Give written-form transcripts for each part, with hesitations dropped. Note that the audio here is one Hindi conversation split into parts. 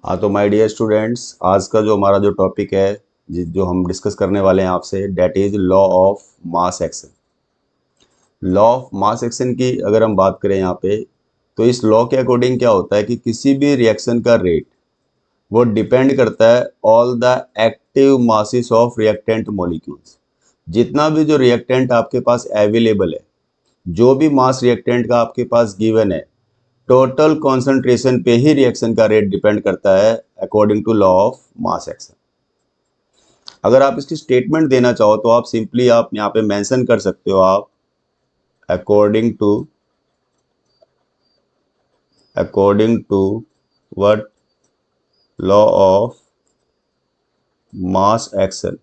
हाँ तो माय डियर स्टूडेंट्स, आज का जो हमारा जो टॉपिक है जो हम डिस्कस करने वाले हैं आपसे, that is law of mass action. Law of mass action की अगर हम बात करें यहाँ पे, तो इस लॉ के अकॉर्डिंग क्या होता है कि किसी भी रिएक्शन का रेट वो डिपेंड करता है all the active masses of reactant molecules. जितना भी जो रिएक्टेंट आपके पास अवेलेबल है, जो भी मास रिएक्टेंट का आपके पास गिवन है, टोटल कॉन्सेंट्रेशन पे ही रिएक्शन का रेट डिपेंड करता है according to law of mass action. अगर आप इसकी स्टेटमेंट देना चाहो तो आप सिंपली आप यहाँ पे मेंशन कर सकते हो, आप according to what law of mass action,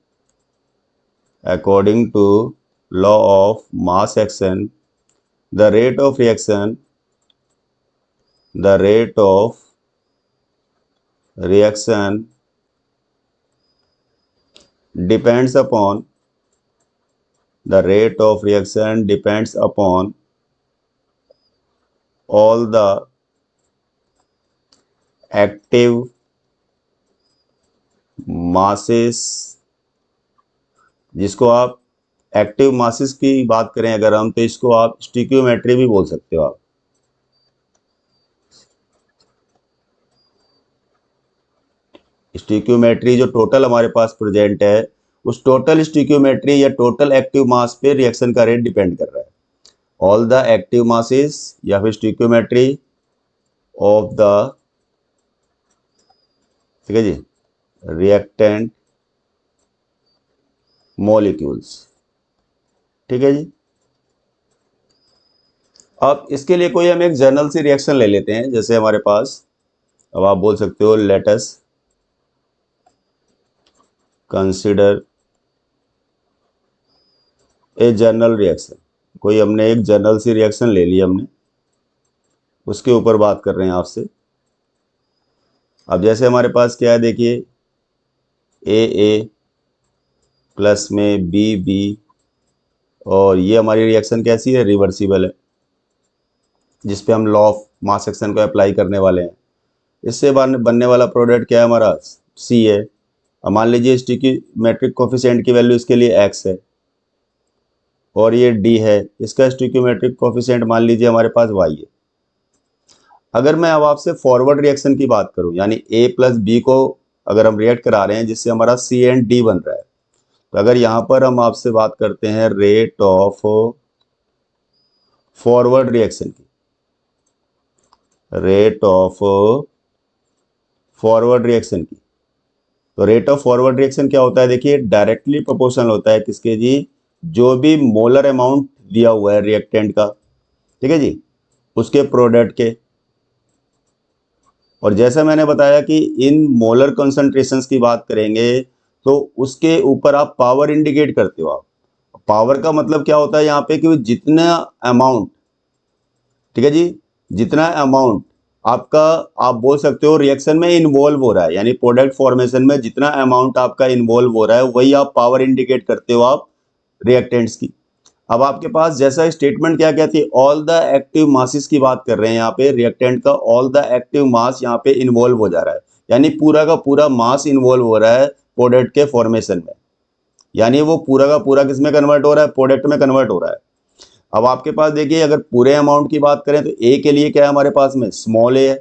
according to law of mass action the rate of reaction, the rate of reaction depends upon the rate of reaction depends upon all the active masses। जिसको आप एक्टिव मासेस की बात करें अगर हम, तो इसको आप स्टिक्योमेट्री भी बोल सकते हो। आप स्टिक्योमेट्री जो टोटल हमारे पास प्रेजेंट है, उस टोटल स्टिक्योमेट्री या टोटल एक्टिव मास पे रिएक्शन का रेट डिपेंड कर रहा है। ऑल द एक्टिव मासेस या फिर स्टिक्योमेट्री ऑफ द, ठीक है जी, रिएक्टेंट मॉलिक्यूल्स। ठीक है जी। अब इसके लिए कोई हम एक जनरल सी रिएक्शन ले लेते हैं, जैसे हमारे पास, अब आप बोल सकते हो let us consider a general reaction. कोई हमने एक जनरल सी रिएक्शन ले ली हमने, उसके ऊपर बात कर रहे हैं आपसे। अब जैसे हमारे पास क्या है, देखिए, ए प्लस में बी, और ये हमारी रिएक्शन कैसी है, रिवर्सिबल है, जिस पे हम लॉ ऑफ मास एक्शन को अप्लाई करने वाले हैं। इससे बनने वाला प्रोडक्ट क्या है हमारा, सी है। अब मान लीजिए स्टिक्योमेट्रिक कोफिशिएंट की वैल्यू इसके लिए एक्स है, और ये डी है, इसका स्टिक्योमेट्रिक कोफिशिएंट मान लीजिए हमारे पास वाई है। अगर मैं अब आपसे फॉरवर्ड रिएक्शन की बात करूं, यानी ए प्लस बी को अगर हम रिएक्ट करा रहे हैं जिससे हमारा सी एंड डी बन रहा है, तो अगर यहाँ पर हम आपसे बात करते हैं रेट ऑफ फॉरवर्ड रिएक्शन की, रेट ऑफ फॉरवर्ड रिएक्शन की, तो रेट ऑफ फॉरवर्ड रिएक्शन क्या होता है, देखिए, डायरेक्टली प्रोपोर्शनल होता है किसके जी, जो भी मोलर अमाउंट दिया हुआ है रिएक्टेंट का, ठीक है जी, उसके प्रोडक्ट के। और जैसा मैंने बताया कि इन मोलर कॉन्सेंट्रेशंस की बात करेंगे तो उसके ऊपर आप पावर इंडिकेट करते हो। आप पावर का मतलब क्या होता है यहाँ पे कि जितना अमाउंट, ठीक है जी, जितना अमाउंट आपका, आप बोल सकते हो रिएक्शन में इन्वॉल्व हो रहा है, यानी प्रोडक्ट फॉर्मेशन में जितना अमाउंट आपका इन्वॉल्व हो रहा है वही आप पावर इंडिकेट करते हो आप रिएक्टेंट्स की। अब आपके पास जैसा स्टेटमेंट क्या कहती है, ऑल द एक्टिव मासेस की बात कर रहे हैं यहाँ पे, रिएक्टेंट का ऑल द एक्टिव मास यहाँ पे इन्वॉल्व हो जा रहा है, यानी पूरा का पूरा मास इन्वॉल्व हो रहा है प्रोडक्ट के फॉर्मेशन में, यानी वो पूरा का पूरा किस में कन्वर्ट हो रहा है, प्रोडक्ट में कन्वर्ट हो रहा है। अब आपके पास देखिए, अगर पूरे अमाउंट की बात करें तो ए के लिए क्या है हमारे पास में, स्मॉल ए है।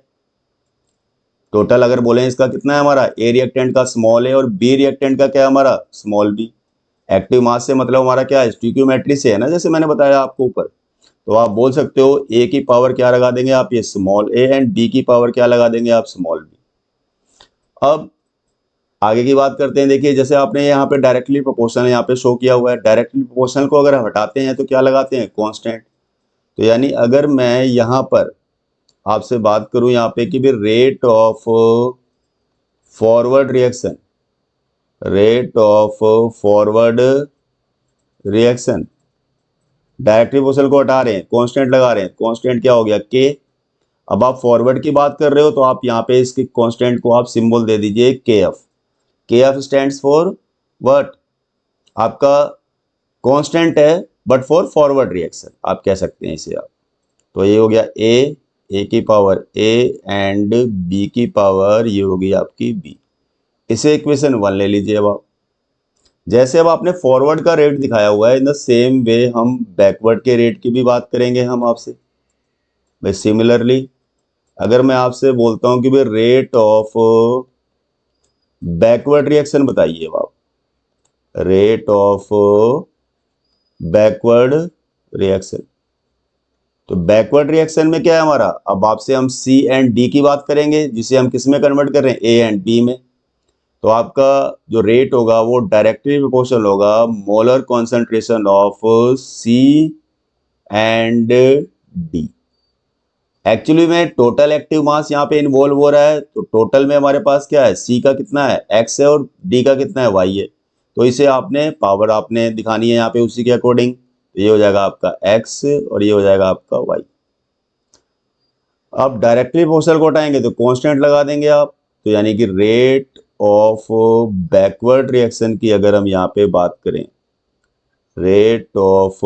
टोटल अगर बोले इसका कितना है हमारा, ए रिएक्टेंट का स्मॉल ए और बी रिएक्टेंट का क्या है हमारा, स्मॉल बी। एक्टिव मास से मतलब हमारा क्या है, स्टिक्योमेट्री से है ना, जैसे मैंने बताया आपको ऊपर। तो आप बोल सकते हो ए की पावर क्या लगा देंगे आप, ये स्मॉल ए, एंड बी की पावर क्या लगा देंगे आप, स्मॉल बी। अब आगे की बात करते हैं। देखिए, जैसे आपने यहाँ पे डायरेक्टली प्रोपोर्शनल यहाँ पे शो किया हुआ है, डायरेक्टली प्रोपोर्शनल को अगर हटाते हैं तो क्या लगाते हैं, कांस्टेंट। तो यानी अगर मैं यहाँ पर आपसे बात करूं यहाँ पे कि भी rate of forward reaction, rate of forward reaction, directly proportional को हटा रहे हैं, कांस्टेंट लगा रहे हैं, कांस्टेंट क्या हो गया, के। अब आप फॉरवर्ड की बात कर रहे हो तो आप यहाँ पे इसके कांस्टेंट को आप सिंबल दे दीजिए के एफ। के एफ स्टैंड्स फॉर व्हाट, आपका कांस्टेंट है बट फॉर फॉरवर्ड रिएक्शन आप कह सकते हैं इसे आप। तो ये हो गया ए, ए की पावर ए एंड बी की पावर ये होगी आपकी बी। इसे इक्वेशन 1 ले लीजिए अब आप। जैसे अब आपने फॉरवर्ड का रेट दिखाया हुआ है, इन द सेम वे हम बैकवर्ड के रेट की भी बात करेंगे हम आपसे। भाई सिमिलरली अगर मैं आपसे बोलता हूं कि भाई रेट ऑफ बैकवर्ड रिएक्शन बताइए आप, रेट ऑफ बैकवर्ड रिएक्शन। तो बैकवर्ड रिएक्शन में क्या है हमारा, अब आपसे हम सी एंड डी की बात करेंगे, जिसे हम किस में कन्वर्ट कर रहे हैं, ए एंड बी में। तो आपका जो रेट होगा वो डायरेक्टली प्रोपोर्शनल होगा molar concentration of C and D. Actually में टोटल एक्टिव मास यहाँ पे इन्वॉल्व हो रहा है, तो टोटल में हमारे पास क्या है, सी का कितना है एक्स है और डी का कितना है वाई है। तो इसे आपने पावर आपने दिखानी है यहाँ पे उसी के अकॉर्डिंग। तो ये हो जाएगा आपका एक्स और ये हो जाएगा आपका वाई। अब डायरेक्टली प्रोपोर्शनल को हटाएंगे तो कांस्टेंट लगा देंगे आप। तो यानी कि रेट ऑफ बैकवर्ड रिएक्शन की अगर हम यहाँ पे बात करें, रेट ऑफ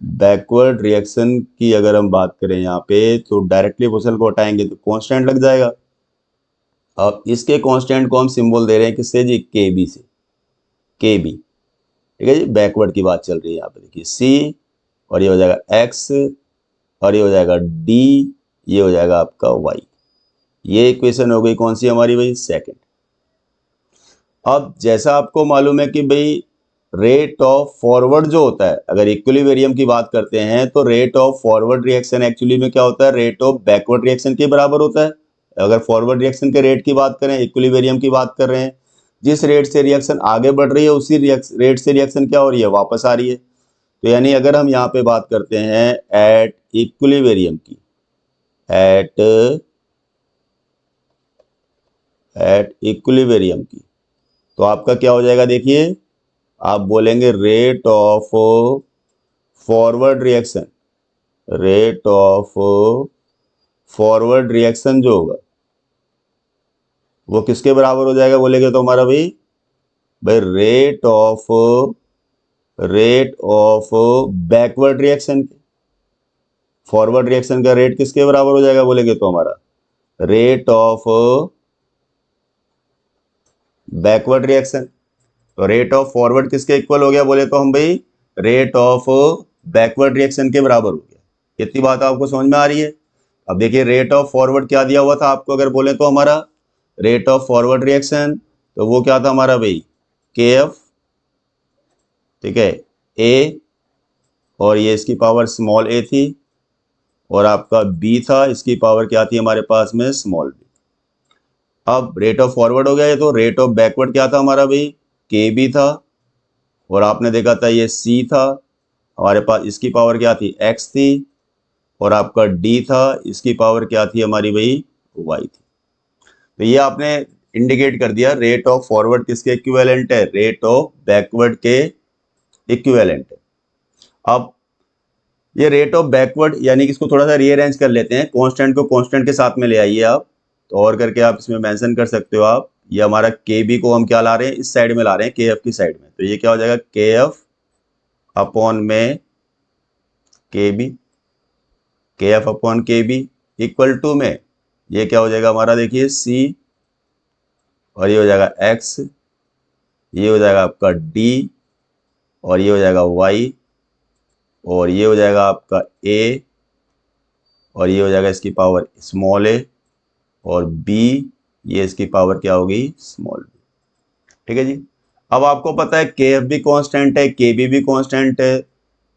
बैकवर्ड रिएक्शन की अगर हम बात करें यहाँ पे, तो डायरेक्टली प्रोपोर्शनल को हटाएंगे तो कांस्टेंट लग जाएगा। अब इसके कांस्टेंट को हम सिंबल दे रहे हैं किससे जी, के बी से, के बी। ठीक है जी, बैकवर्ड की बात चल रही है यहाँ पे, देखिए सी और ये हो जाएगा एक्स और ये हो जाएगा डी, ये हो जाएगा आपका वाई। ये इक्वेशन हो गई कौन सी हमारी भाई, सेकंड। अब जैसा आपको मालूम है कि भाई रेट ऑफ फॉरवर्ड जो होता है, अगर इक्विलिब्रियम की बात करते हैं तो rate of forward reaction actually में क्या होता है, रेट ऑफ बैकवर्ड रिएक्शन के बराबर होता है। अगर फॉरवर्ड रिएक्शन के रेट की बात करें, इक्विलिब्रियम की बात कर रहे हैं, जिस रेट से रिएक्शन आगे बढ़ रही है उसी रेट से रिएक्शन क्या हो रही है, वापस आ रही है। तो यानी अगर हम यहाँ पे बात करते हैं एट इक्विलिब्रियम की, एट इक्विलिब्रियम की, तो आपका क्या हो जाएगा, देखिए आप बोलेंगे rate of forward reaction, rate of forward reaction जो होगा वो किसके बराबर हो जाएगा बोलेंगे तो हमारा भाई रेट ऑफ बैकवर्ड रिएक्शन के। फॉरवर्ड रिएक्शन का रेट किसके बराबर हो जाएगा बोलेंगे तो हमारा रेट ऑफ बैकवर्ड रिएक्शन। तो रेट ऑफ फॉरवर्ड किसके इक्वल हो गया बोले तो हम भाई रेट ऑफ बैकवर्ड रिएक्शन के बराबर हो गया। इतनी बात आपको समझ में आ रही है। अब देखिए रेट ऑफ फॉरवर्ड क्या दिया हुआ था आपको, अगर बोले तो हमारा रेट ऑफ फॉरवर्ड रिएक्शन, तो वो क्या था हमारा भाई के एफ, ठीक है, ए और ये इसकी पावर स्मॉल ए थी, और आपका बी था, इसकी पावर क्या थी हमारे पास में स्मॉल बी। अब रेट ऑफ फॉरवर्ड हो गया ये, तो रेट ऑफ बैकवर्ड क्या था हमारा भाई, के बी था, और आपने देखा था ये सी था, हमारे पास इसकी पावर क्या थी एक्स थी, और आपका डी था, इसकी पावर क्या थी हमारी भाई वाई थी। तो ये आपने इंडिकेट कर दिया रेट ऑफ फॉरवर्ड किसके इक्विवेलेंट है, रेट ऑफ बैकवर्ड के इक्विवेलेंट है। अब ये रेट ऑफ बैकवर्ड यानी कि इसको थोड़ा सा रीअरेंज कर लेते हैं, कांस्टेंट को कांस्टेंट के साथ में ले आइए आप, तो और करके आप इसमें मेंशन कर सकते हो आप। ये हमारा के बी को हम क्या ला रहे हैं, इस साइड में ला रहे हैं, के एफ की साइड में। तो ये क्या हो जाएगा के एफ अपॉन में के बी, के एफ अपॉन के बी इक्वल टू में ये क्या हो जाएगा हमारा, देखिए सी और ये हो जाएगा एक्स, ये हो जाएगा आपका डी और ये हो जाएगा वाई, और ये हो जाएगा आपका ए और ये हो जाएगा इसकी पावर स्मॉल ए, और बी ये इसकी पावर क्या होगी स्मॉल बी। ठीक है जी। अब आपको पता है के एफ भी कांस्टेंट है, के बी भी कांस्टेंट है,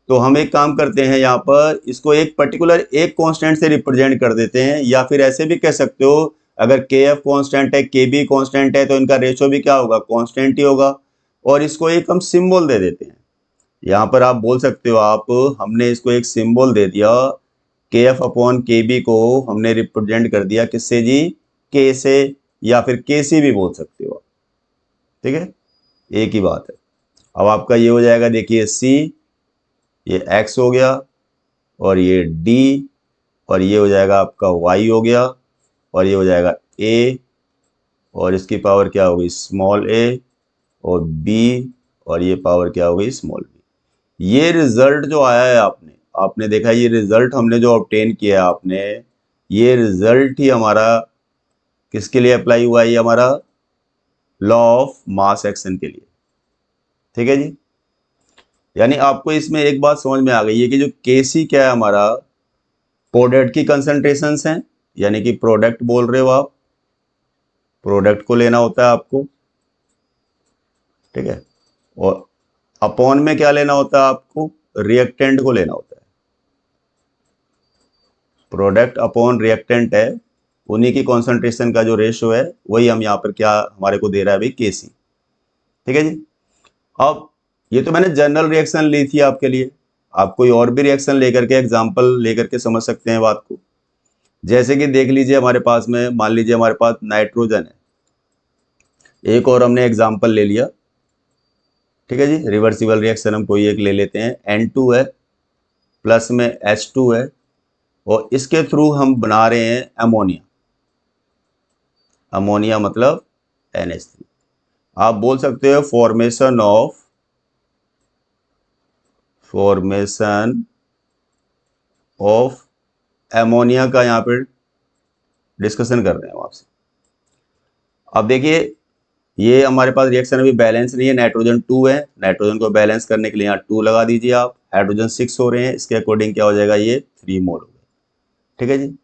तो हम एक काम करते हैं यहाँ पर इसको एक पर्टिकुलर एक कांस्टेंट से रिप्रेजेंट कर देते हैं, या फिर ऐसे भी कह सकते हो अगर के एफ कांस्टेंट है, के बी कांस्टेंट है, तो इनका रेशो भी क्या होगा कांस्टेंट ही होगा, और इसको एक हम सिंबल दे देते हैं। यहाँ पर आप बोल सकते हो आप, हमने इसको एक सिंबल दे दिया, के एफ अपॉन के बी को हमने रिप्रेजेंट कर दिया किससे जी, के से, या फिर के सी भी बोल सकते हो आप। ठीक है, एक ही बात है। अब आपका ये हो जाएगा देखिए सी, ये एक्स हो गया, और ये डी, और ये हो जाएगा आपका वाई हो गया, और ये हो जाएगा ए, और इसकी पावर क्या होगी स्मॉल ए, और बी, और ये पावर क्या होगी स्मॉल बी। ये रिजल्ट जो आया है आपने देखा, ये रिजल्ट हमने जो ऑब्टेन किया है आपने, ये रिजल्ट ही हमारा किसके लिए अप्लाई हुआ है, ये हमारा लॉ ऑफ मास एक्शन के लिए। ठीक है जी। यानी आपको इसमें एक बात समझ में आ गई है कि जो केसी क्या है हमारा, प्रोडक्ट की कंसंट्रेशंस हैं, यानी कि प्रोडक्ट बोल रहे हो आप, प्रोडक्ट को लेना होता है आपको। ठीक है। और अपॉन में क्या लेना होता है आपको, रिएक्टेंट को लेना होता है। प्रोडक्ट अपॉन रिएक्टेंट है, उन्हीं की कॉन्सेंट्रेशन का जो रेशो है वही हम यहाँ पर क्या हमारे को दे रहा है भाई, केसी। ठीक है जी। अब ये तो मैंने जनरल रिएक्शन ली थी आपके लिए, आप कोई और भी रिएक्शन लेकर के, एग्जांपल लेकर के समझ सकते हैं बात को। जैसे कि देख लीजिए हमारे पास में, मान लीजिए हमारे पास नाइट्रोजन है, एक और हमने एग्जांपल ले लिया। ठीक है जी। रिवर्सिबल रिएक्शन हम कोई एक ले लेते हैं, N2 है प्लस में H2 है, और इसके थ्रू हम बना रहे हैं अमोनिया। अमोनिया मतलब NH3। आप बोल सकते हो फॉर्मेशन ऑफ एमोनिया का यहाँ पे डिस्कशन कर रहे हैं हम आपसे। अब देखिए ये हमारे पास रिएक्शन अभी बैलेंस नहीं है, नाइट्रोजन 2 है, नाइट्रोजन को बैलेंस करने के लिए यहाँ 2 लगा दीजिए आप, हाइड्रोजन 6 हो रहे हैं, इसके अकॉर्डिंग क्या हो जाएगा, ये 3 मोल हो गए। ठीक है जी।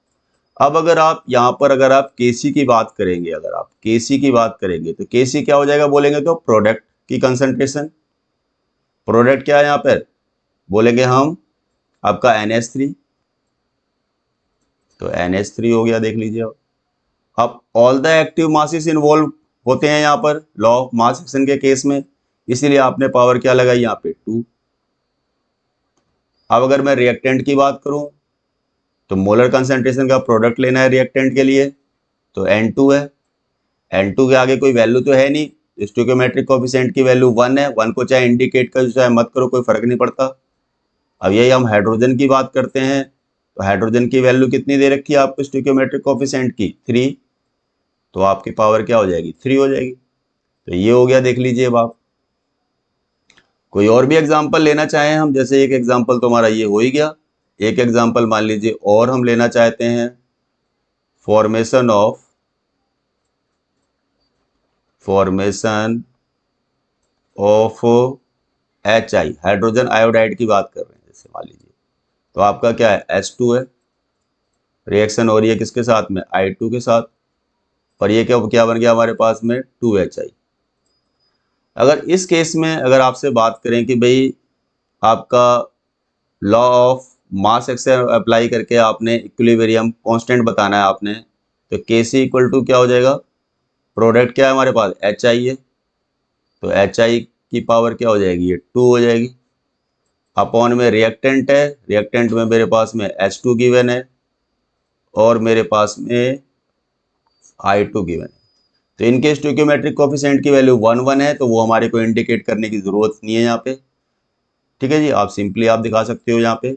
अब अगर आप यहाँ पर अगर आप केसी की बात करेंगे, अगर आप केसी की बात करेंगे तो केसी क्या हो जाएगा बोलेंगे तो प्रोडक्ट की कंसंट्रेशन। प्रोडक्ट क्या है यहाँ पर बोलेंगे हम, आपका NH3, तो NH3 हो गया, देख लीजिए। अब all the active masses involve होते हैं यहाँ पर लॉ ऑफ मास एक्शन के केस में, इसीलिए आपने पावर क्या लगाई यहाँ पे 2। अब अगर मैं रिएक्टेंट की बात करूं तो मोलर कंसंट्रेशन का प्रोडक्ट लेना है रिएक्टेंट के लिए, तो N2 है, N2 के आगे कोई वैल्यू तो है नहीं, स्टोइकियोमेट्रिक कोएफिशिएंट की वैल्यू 1 है, 1 को चाहे इंडिकेट करो चाहे मत करो कोई फर्क नहीं पड़ता। अब यही हम हाइड्रोजन की बात करते हैं, तो हाइड्रोजन की वैल्यू कितनी दे रखी है आपको स्टोइकियोमेट्रिक कोएफिशिएंट की, 3, तो आपकी पावर क्या हो जाएगी, 3 हो जाएगी। तो ये हो गया, देख लीजिए अब आप। कोई और भी एग्जाम्पल लेना चाहें हम, जैसे एक एग्जाम्पल तो हमारा ये हो ही गया, एक एग्जाम्पल मान लीजिए और हम लेना चाहते हैं, formation of HI, hydrogen iodide की बात कर रहे हैं जैसे मान लीजिए, तो आपका क्या है, H2 है, रिएक्शन हो रही है किसके साथ में, I2 के साथ, और ये क्या बन गया हमारे पास में 2HI। अगर इस केस में अगर आपसे बात करें कि भाई आपका law of mass action apply करके आपने इक्विलिब्रियम कांस्टेंट बताना है आपने, तो Kc इक्वल टू क्या हो जाएगा, प्रोडक्ट क्या है हमारे पास, HI है, तो HI की पावर क्या हो जाएगी, ये 2 हो जाएगी। अपॉन में रिएक्टेंट है, रिएक्टेंट में मेरे पास में H2 गिवन है और मेरे पास में I2 गिवन है, तो इनके स्टोइकियोमेट्रिक कोएफिशिएंट की वैल्यू 1 1 है, तो वो हमारे को इंडिकेट करने की जरूरत नहीं है यहाँ पे। ठीक है जी। आप सिंपली आप दिखा सकते हो यहाँ पे।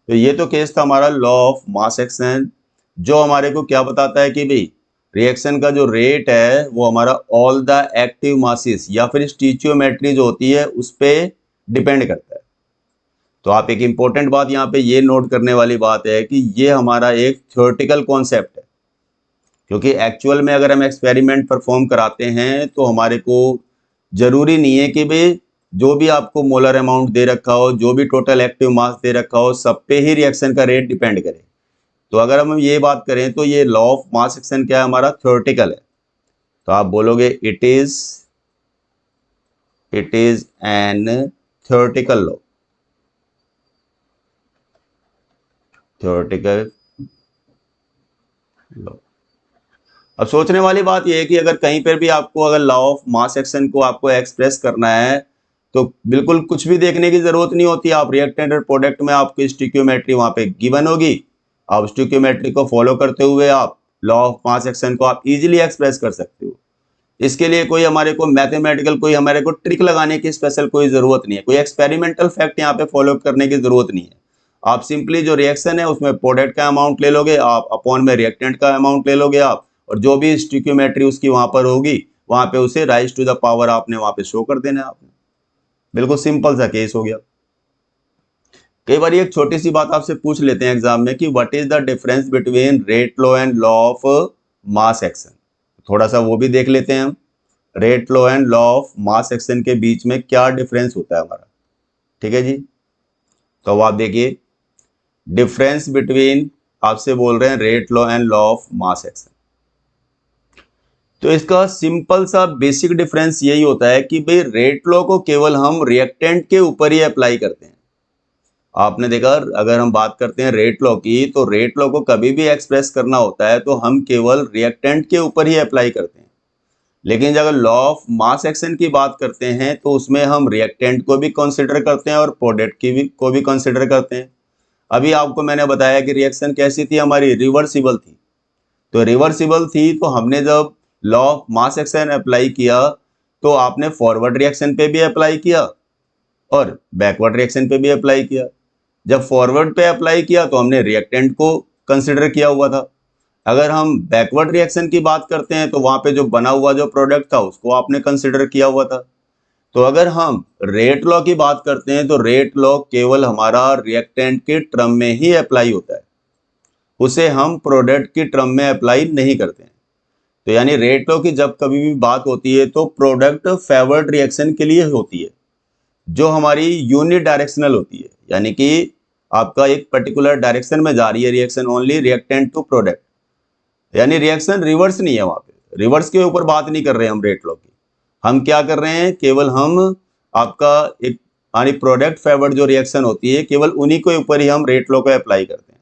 तो ये तो केस था हमारा लॉ ऑफ मास एक्शन, जो हमारे को क्या बताता है कि भाई रिएक्शन का जो रेट है वो हमारा ऑल द एक्टिव मासेस या फिर स्टीचियोमेट्री जो होती है उस पर डिपेंड करता है। तो आप एक इंपॉर्टेंट बात यहाँ पे ये नोट करने वाली बात है कि ये हमारा एक थ्योरेटिकल कॉन्सेप्ट है, क्योंकि एक्चुअल में अगर हम एक्सपेरिमेंट परफॉर्म कराते हैं तो हमारे को जरूरी नहीं है कि भाई जो भी आपको मोलर अमाउंट दे रखा हो, जो भी टोटल एक्टिव मास दे रखा हो, सब पे ही रिएक्शन का रेट डिपेंड करे। तो अगर हम ये बात करें तो ये लॉ ऑफ मास एक्शन क्या है हमारा, थ्योरेटिकल है, तो आप बोलोगे it is an theoretical law, theoretical law. अब सोचने वाली बात यह है कि अगर कहीं पर भी आपको अगर लॉ ऑफ मास एक्शन को आपको एक्सप्रेस करना है तो बिल्कुल कुछ भी देखने की जरूरत नहीं होती, आप रिएक्टेंट और प्रोडक्ट में आपकी स्टोइकियोमेट्री वहां पे गिवन होगी, आप स्टोइकियोमेट्री को फॉलो करते हुए आप लॉ ऑफ मास एक्शन को आप इजीली एक्सप्रेस कर सकते हो। इसके लिए कोई हमारे को मैथमेटिकल कोई हमारे को ट्रिक लगाने की स्पेशल कोई जरूरत नहीं है, कोई एक्सपेरिमेंटल फैक्ट यहाँ पे फॉलो करने की जरूरत नहीं है। आप सिंपली जो रिएक्शन है उसमें प्रोडक्ट का अमाउंट ले लोगे आप, अपॉन में रिएक्टेंट का अमाउंट ले लोगे आप, और जो भी स्टोइकियोमेट्री उसकी वहां पर होगी वहां पे उसे राइज टू द पावर आपने वहां पे शो कर देना है आपने। बिल्कुल सिंपल सा केस हो गया। कई बार एक छोटी सी बात आपसे पूछ लेते हैं एग्जाम में कि what is the difference between rate law and law of mass action. थोड़ा सा वो भी देख लेते हैं हम, rate law and law of mass action के बीच में क्या डिफरेंस होता है हमारा। ठीक है जी, तो अब आप देखिए डिफरेंस बिटवीन, आपसे बोल रहे हैं rate law and law of mass action. तो इसका सिंपल सा बेसिक डिफरेंस यही होता है कि भाई रेट लॉ को केवल हम रिएक्टेंट के ऊपर ही अप्लाई करते हैं। आपने देखा अगर हम बात करते हैं रेट लॉ की, तो रेट लॉ को कभी भी एक्सप्रेस करना होता है तो हम केवल रिएक्टेंट के ऊपर ही अप्लाई करते हैं। लेकिन अगर लॉ ऑफ मास एक्शन की बात करते हैं तो उसमें हम रिएक्टेंट को भी कंसिडर करते हैं और प्रोडक्ट को भी कंसिडर करते हैं। अभी आपको मैंने बताया कि रिएक्शन कैसी थी हमारी, रिवर्सिबल थी। तो रिवर्सिबल थी तो हमने जब law of mass action apply किया तो आपने फॉरवर्ड रिएक्शन पे भी अप्लाई किया और बैकवर्ड रिएक्शन पे भी अप्लाई किया। जब फॉरवर्ड पे अप्लाई किया तो हमने रिएक्टेंट को कंसिडर किया हुआ था। अगर हम बैकवर्ड रिएक्शन की बात करते हैं तो वहां पे जो बना हुआ जो प्रोडक्ट था उसको आपने कंसिडर किया हुआ था। तो अगर हम रेट लॉ की बात करते हैं तो रेट लॉ केवल हमारा रिएक्टेंट के टर्म में ही अप्लाई होता है, उसे हम प्रोडक्ट की टर्म में अप्लाई नहीं करते हैं। तो यानी रेट लॉ की जब कभी भी बात होती है तो प्रोडक्ट फेवर्ड रिएक्शन के लिए होती है, जो हमारी यूनि डायरेक्शनल होती है, यानी कि आपका एक पर्टिकुलर डायरेक्शन में जा रही है reaction only reactant to product, यानी रिएक्शन रिवर्स नहीं है। वहां पे रिवर्स के ऊपर बात नहीं कर रहे हैं हम रेट लॉ की। हम क्या कर रहे हैं, केवल हम आपका एक यानी प्रोडक्ट फेवर्ड जो रिएक्शन होती है केवल उन्हीं के ऊपर ही हम रेट लॉ को अप्लाई करते हैं।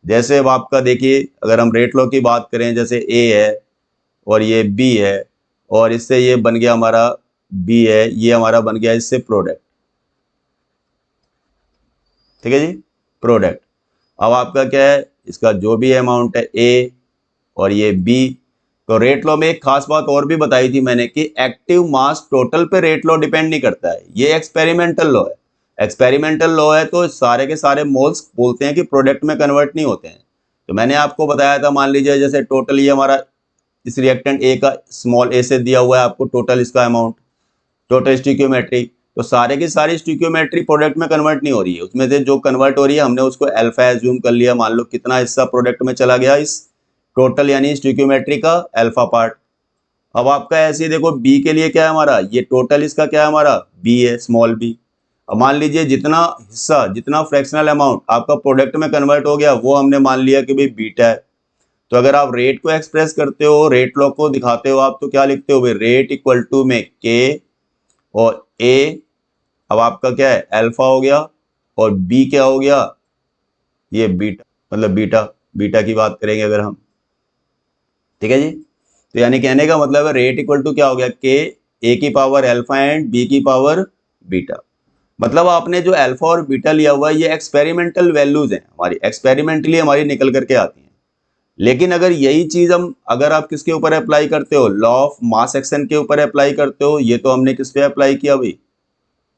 जैसे अब आपका देखिए अगर हम रेट लॉ की बात करें, जैसे ए है और ये बी है और इससे ये बन गया हमारा बी है, ये हमारा बन गया इससे प्रोडक्ट। ठीक है जी, प्रोडक्ट। अब आपका क्या है, इसका जो भी अमाउंट है ए और ये बी। तो रेट लॉ में एक खास बात और भी बताई थी मैंने कि एक्टिव मास टोटल पे रेट लॉ डिपेंड नहीं करता है, ये एक्सपेरिमेंटल लॉ है। एक्सपेरिमेंटल लॉ है तो सारे के सारे मोल्स बोलते हैं कि प्रोडक्ट में कन्वर्ट नहीं होते हैं। तो मैंने आपको बताया था, मान लीजिए जैसे टोटल ये हमारा इस रिएक्टेंट ए का स्मॉल ए से दिया हुआ है आपको टोटल इसका अमाउंट, टोटल स्टिक्योमेट्री। तो सारे की सारी स्टिक्योमेट्री प्रोडक्ट में कन्वर्ट नहीं हो रही है, उसमें से जो कन्वर्ट हो रही है हमने उसको अल्फा एज्यूम कर लिया। मान लो कितना हिस्सा प्रोडक्ट में चला गया इस टोटल यानी स्टिक्योमेट्री का अल्फा पार्ट। अब आपका ऐसे ही देखो बी के लिए क्या है हमारा, ये टोटल इसका क्या है हमारा बी है, स्मॉल बी। अब मान लीजिए जितना हिस्सा जितना फ्रैक्शनल अमाउंट आपका प्रोडक्ट में कन्वर्ट हो गया वो हमने मान लिया कि भाई बीटा है। तो अगर आप रेट को एक्सप्रेस करते हो, रेट लॉ को दिखाते हो आप, तो क्या लिखते हो भाई, रेट इक्वल टू में के और ए, अब आपका क्या है अल्फा हो गया और बी क्या हो गया, ये बीटा, मतलब बीटा की बात करेंगे अगर हम। ठीक है जी, तो यानी कहने का मतलब है रेट इक्वल टू क्या हो गया, के ए की पावर अल्फा एंड बी की पावर बीटा। मतलब आपने जो अल्फा और बीटा लिया हुआ है ये एक्सपेरिमेंटल वैल्यूज हैं हमारी, एक्सपेरिमेंटली हमारी निकल करके आती हैं। लेकिन अगर यही चीज हम अगर आप किसके ऊपर अप्लाई करते हो, लॉ ऑफ मास एक्शन के ऊपर अप्लाई करते हो, ये तो हमने किस पे अप्लाई किया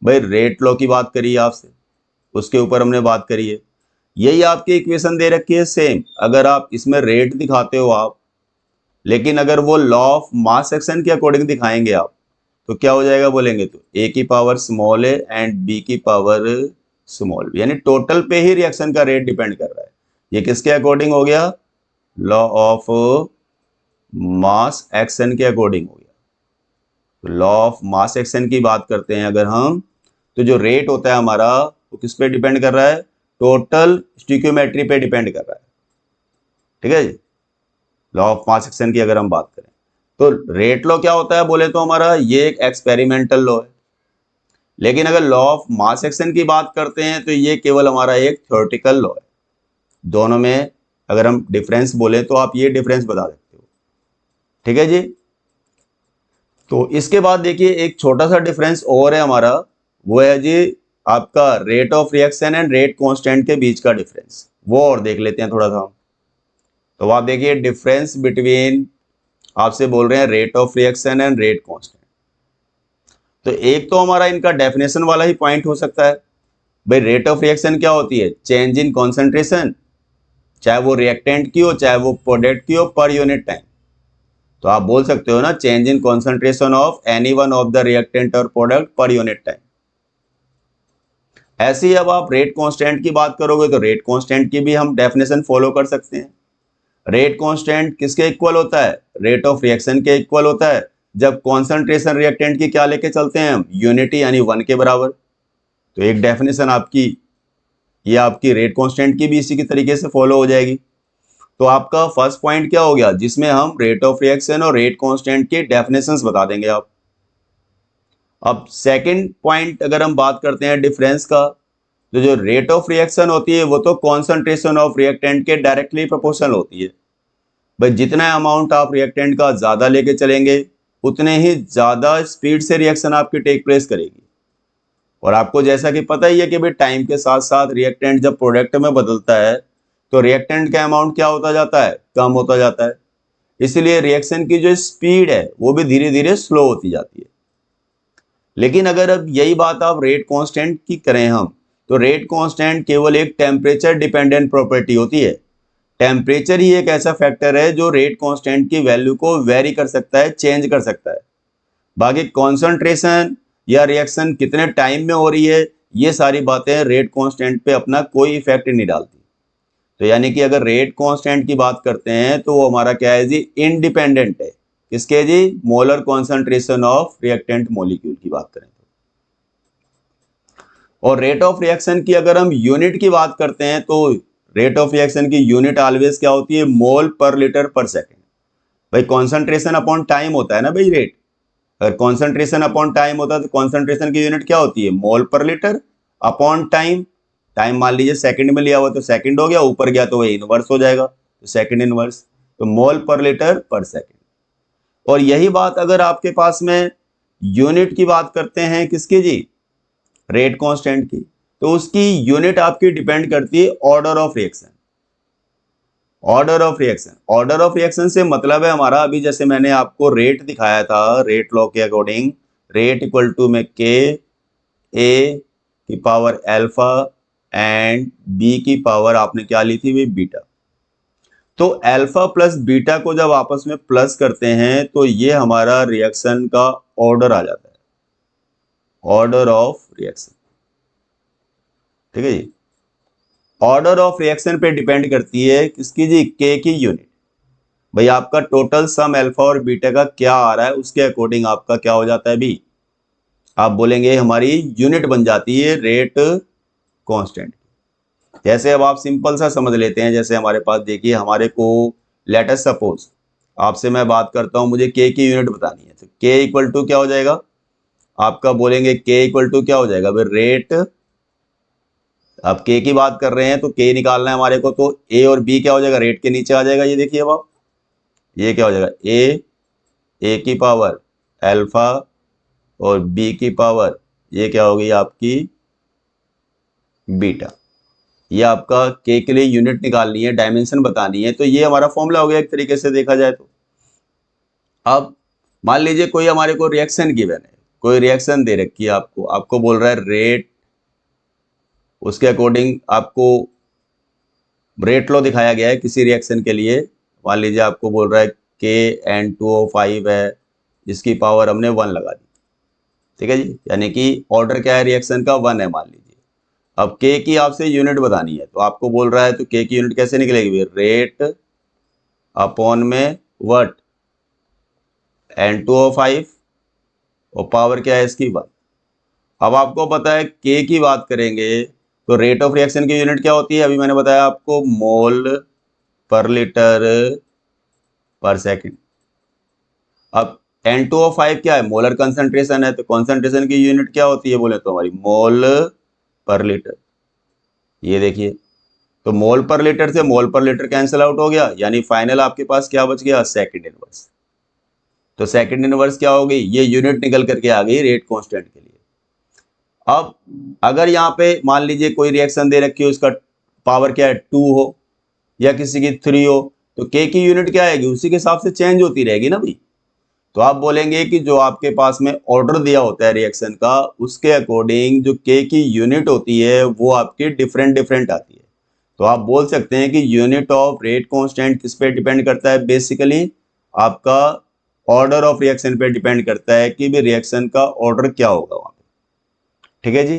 भाई रेट लॉ की बात करी है आपसे, उसके ऊपर हमने बात करी है। यही आपकी इक्वेशन दे रखी है सेम, अगर आप इसमें रेट दिखाते हो आप, लेकिन अगर वो लॉ ऑफ मास एक्शन के अकॉर्डिंग दिखाएंगे आप तो क्या हो जाएगा बोलेंगे, तो ए की power small a and B की पावर स्मॉल बी, यानी टोटल पे ही रिएक्शन का रेट डिपेंड कर रहा है। ये किसके अकॉर्डिंग हो गया, लॉ ऑफ मास एक्शन के अकॉर्डिंग हो गया। तो लॉ ऑफ मास एक्शन की बात करते हैं अगर हम, तो जो रेट होता है हमारा वो किस पे डिपेंड कर रहा है, टोटल स्टिक्योमेट्री पे डिपेंड कर रहा है। ठीक है जी, लॉ ऑफ मास एक्शन की अगर हम बात करें तो रेट लॉ क्या होता है बोले तो हमारा ये एक एक्सपेरिमेंटल लॉ है। लेकिन अगर लॉ ऑफ मास एक्शन की बात करते हैं तो ये केवल हमारा एक थ्योरेटिकल लॉ है। दोनों में अगर हम डिफरेंस बोले तो आप ये डिफरेंस बता सकते हो। ठीक है जी, तो इसके बाद देखिए एक छोटा सा डिफरेंस और है हमारा, वो है जी आपका rate of reaction and rate constant के बीच का डिफरेंस, वो और देख लेते हैं थोड़ा सा। तो आप देखिए डिफरेंस बिटवीन, आपसे बोल रहे हैं rate of reaction and rate constant. तो एक तो हमारा इनका डेफिनेशन वाला ही पॉइंट हो सकता है भाई, रेट ऑफ रिएक्शन क्या होती है, चेंज इन कॉन्सेंट्रेशन, चाहे वो रिएक्टेंट की हो चाहे वो प्रोडक्ट की हो, पर यूनिट टाइम। तो आप बोल सकते हो ना change in concentration of any one of the reactant और प्रोडक्ट पर यूनिट टाइम। ऐसे ही अब आप रेट कांस्टेंट की बात करोगे तो रेट कांस्टेंट की भी हम डेफिनेशन फॉलो कर सकते हैं। रेट कांस्टेंट किसके इक्वल होता है? रेट ऑफ रिएक्शन के इक्वल होता है जब कॉन्सेंट्रेशन रिएक्टेंट की क्या लेके चलते हैं हम? यूनिटी यानी 1 के बराबर। तो एक डेफिनेशन आपकी, ये आपकी रेट कांस्टेंट की भी इसी की तरीके से फॉलो हो जाएगी। तो आपका फर्स्ट पॉइंट क्या हो गया जिसमें हम रेट ऑफ रिएक्शन और रेट कांस्टेंट के डेफिनेशंस बता देंगे आप। अब सेकंड पॉइंट अगर हम बात करते हैं डिफरेंस का, तो जो रेट ऑफ रिएक्शन होती है वो तो कॉन्सेंट्रेशन ऑफ रिएक्टेंट के डायरेक्टली प्रोपोर्शनल होती है। भाई जितना अमाउंट आप रिएक्टेंट का ज्यादा लेके चलेंगे उतने ही ज्यादा स्पीड से रिएक्शन आपकी टेक प्लेस करेगी। और आपको जैसा कि पता ही है कि भाई टाइम के साथ साथ रिएक्टेंट जब प्रोडक्ट में बदलता है तो रिएक्टेंट का अमाउंट क्या होता जाता है? कम होता जाता है। इसलिए रिएक्शन की जो स्पीड है वो भी धीरे धीरे स्लो होती जाती है। लेकिन अगर अब यही बात आप रेट कांस्टेंट की करें हम, तो रेट कांस्टेंट केवल एक टेम्परेचर डिपेंडेंट प्रॉपर्टी होती है। टेम्परेचर ही एक ऐसा फैक्टर है जो रेट कांस्टेंट की वैल्यू को वेरी कर सकता है, चेंज कर सकता है। बाकी कॉन्सेंट्रेशन या रिएक्शन कितने टाइम में हो रही है, ये सारी बातें रेट कांस्टेंट पे अपना कोई इफेक्ट नहीं डालती। तो यानी कि अगर रेट कांस्टेंट की बात करते हैं तो वो हमारा क्या है जी? इंडिपेंडेंट है। किसके जी? Molar concentration of reactant molecule की बात करें तो। और रेट ऑफ रिएक्शन की अगर हम यूनिट की बात करते हैं तो रेट ऑफ रिएक्शन की यूनिट ऑलवेज क्या होती है? मोल पर लीटर पर सेकेंड। भाई कॉन्सेंट्रेशन अपॉन टाइम होता है ना भाई रेट। अगर कॉन्सेंट्रेशन अपॉन टाइम होता है तो कॉन्सेंट्रेशन की यूनिट क्या होती है? मोल पर लीटर अपॉन टाइम। टाइम मान लीजिए सेकंड में लिया हुआ तो सेकंड हो गया, ऊपर गया तो वही इनवर्स हो जाएगा, तो सेकंड इनवर्स। तो मोल पर लीटर पर सेकंड। और यही बात अगर आपके पास में यूनिट की बात करते हैं किसकी जी? रेट कांस्टेंट की, तो उसकी यूनिट आपकी डिपेंड करती है order of reaction. Order of reaction, order of reaction से मतलब है हमारा, अभी जैसे मैंने आपको रेट दिखाया था, रेट लॉ के अकॉर्डिंग रेट इक्वल टू में के ए की पावर अल्फा एंड बी की पावर आपने क्या ली थी भाई? बीटा। तो अल्फा प्लस बीटा को जब आपस में प्लस करते हैं तो ये हमारा रिएक्शन का ऑर्डर आ जाता है, ऑर्डर ऑफ रिएक्शन। ठीक है जी। ऑर्डर ऑफ रिएक्शन पे डिपेंड करती है किसकी जी? के की यूनिट। भाई आपका टोटल सम अल्फा और बीटा का क्या आ रहा है उसके अकॉर्डिंग आपका क्या हो जाता है भी? आप बोलेंगे हमारी यूनिट बन जाती है रेट कांस्टेंट। जैसे अब आप सिंपल सा समझ लेते हैं, जैसे हमारे पास देखिए हमारे को लेट अस सपोज आपसे मैं बात करता हूं, मुझे के की यूनिट बतानी है, तो के इक्वल टू क्या हो जाएगा आपका? बोलेंगे के इक्वल टू क्या हो जाएगा भाई? रेट। अब के की बात कर रहे हैं तो के निकालना है हमारे को, तो ए और बी क्या हो जाएगा? रेट के नीचे आ जाएगा। ये देखिए अब आप, ये क्या हो जाएगा? ए की पावर अल्फा और बी की पावर ये क्या होगी आपकी? बीटा। ये आपका के लिए यूनिट निकालनी है, डायमेंशन बतानी है, तो ये हमारा फॉर्मूला हो गया एक तरीके से देखा जाए तो। अब मान लीजिए कोई हमारे को रिएक्शन गिवन है, कोई रिएक्शन दे रखी है आपको, आपको बोल रहा है रेट, उसके अकॉर्डिंग आपको रेट लॉ दिखाया गया है किसी रिएक्शन के लिए। मान लीजिए आपको बोल रहा है KN2O5 है जिसकी पावर हमने 1 लगा दी। ठीक है जी, यानी कि ऑर्डर क्या है रिएक्शन का? 1 है मान लीजिए। अब के की आपसे यूनिट बतानी है तो आपको बोल रहा है तो के की यूनिट कैसे निकलेगी? रेट अपॉन में व्हाट? N2O5 और पावर क्या है इसकी? 1। अब आपको पता है के की बात करेंगे तो रेट ऑफ रिएक्शन की यूनिट क्या होती है? अभी मैंने बताया आपको, मोल पर लीटर पर सेकंड। अब N2O5 क्या है? मोलर कंसंट्रेशन है, तो कंसंट्रेशन की यूनिट क्या होती है बोले तो हमारी? मोल पर लीटर। ये देखिए, तो मोल पर लीटर से मोल पर लीटर कैंसिल आउट हो गया, यानी फाइनल आपके पास क्या बच गया? Second inverse. तो सेकंड इनवर्स क्या हो गई? ये यूनिट निकल करके आ गई रेट कांस्टेंट के लिए। अब अगर यहाँ पे मान लीजिए कोई रिएक्शन दे रखी है, उसका पावर क्या है? 2 हो या किसी की 3 हो, तो के की यूनिट क्या आएगी? उसी के हिसाब से चेंज होती रहेगी ना भाई। तो आप बोलेंगे कि जो आपके पास में ऑर्डर दिया होता है रिएक्शन का, उसके अकॉर्डिंग जो के की यूनिट होती है वो आपकी डिफरेंट डिफरेंट आती है। तो आप बोल सकते हैं कि यूनिट ऑफ रेट कांस्टेंट किस पे डिपेंड करता है? बेसिकली आपका ऑर्डर ऑफ रिएक्शन पे डिपेंड करता है कि भी रिएक्शन का ऑर्डर क्या होगा वहां पे। ठीक है जी।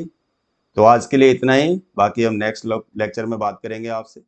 तो आज के लिए इतना ही, बाकी हम नेक्स्ट लेक्चर में बात करेंगे आपसे।